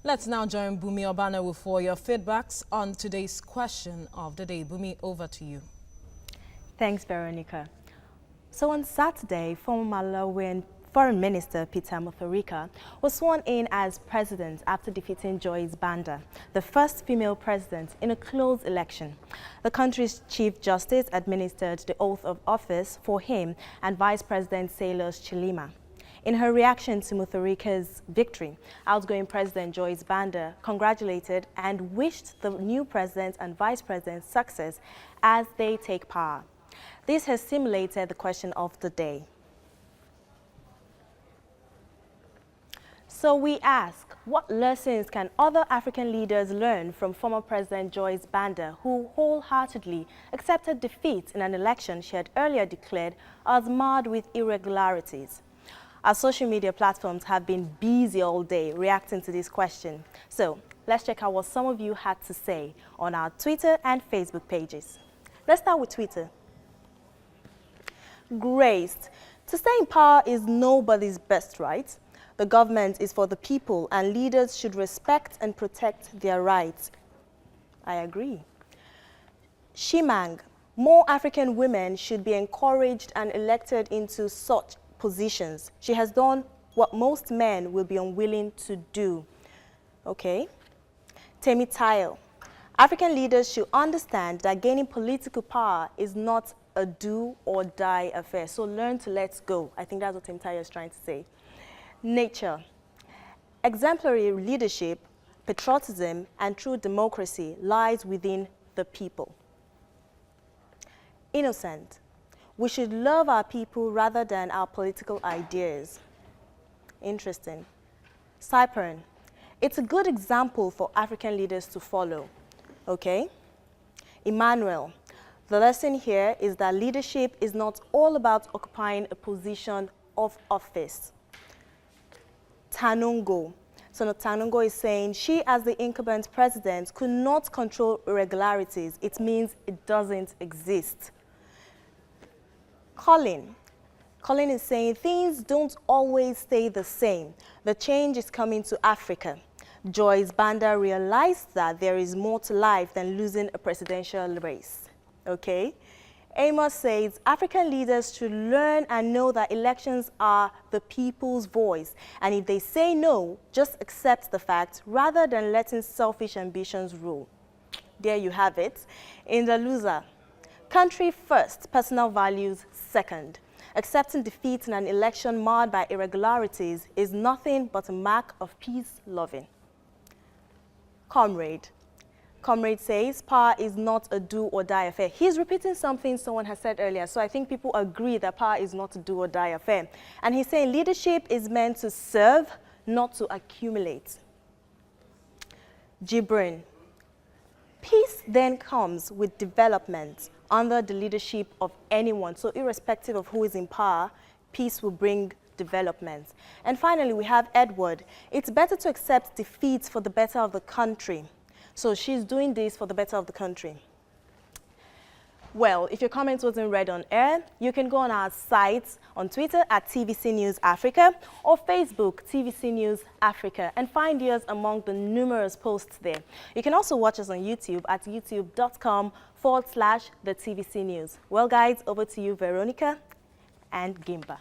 Let's now join Bunmi Obanawu for your feedbacks on today's question of the day. Bunmi, over to you. Thanks, Veronica. So on Saturday, former Malawian Foreign Minister Peter Mutharika was sworn in as president after defeating Joyce Banda, the first female president in a close election. The country's Chief Justice administered the oath of office for him and Vice President Sailors Chilima. In her reaction to Mutharika's victory, outgoing President Joyce Banda congratulated and wished the new president and vice president success as they take power. This has stimulated the question of the day. So we ask, what lessons can other African leaders learn from former President Joyce Banda, who wholeheartedly accepted defeat in an election she had earlier declared as marred with irregularities? Our social media platforms have been busy all day reacting to this question. So let's check out what some of you had to say on our Twitter and Facebook pages. Let's start with Twitter. Grace, to stay in power is nobody's best right. The government is for the people and leaders should respect and protect their rights. I agree. Shimang, more African women should be encouraged and elected into such positions. She has done what most men will be unwilling to do. Okay. Temi Tayo, African leaders should understand that gaining political power is not a do or die affair. So learn to let go. I think that's what Temi Tayo is trying to say. Nature, exemplary leadership, patriotism, and true democracy lies within the people. Innocent, we should love our people rather than our political ideas. Interesting. Cypern, it's a good example for African leaders to follow. Okay? Emmanuel, the lesson here is that leadership is not all about occupying a position of office. Tanungo. So Tanungo is saying she, as the incumbent president, could not control irregularities. It means it doesn't exist. Colin is saying things don't always stay the same. The change is coming to Africa. Joyce Banda realized that there is more to life than losing a presidential race. Okay? Amos says African leaders should learn and know that elections are the people's voice. And if they say no, just accept the fact rather than letting selfish ambitions rule. There you have it. In the loser, country first, personal values second. Accepting defeat in an election marred by irregularities is nothing but a mark of peace-loving. Comrade says power is not a do or die affair. He's repeating something someone has said earlier, so I think people agree that power is not a do or die affair. And he's saying leadership is meant to serve, not to accumulate. Gibran, peace then comes with development under the leadership of anyone. So irrespective of who is in power, peace will bring development. And finally, we have Edward. It's better to accept defeat for the better of the country. So she's doing this for the better of the country. Well, if your comment wasn't read on air, you can go on our site on Twitter at TVC News Africa or Facebook TVC News Africa and find yours among the numerous posts there. You can also watch us on YouTube at youtube.com/the TVC News. Well, guys, over to you, Veronica and Gimba.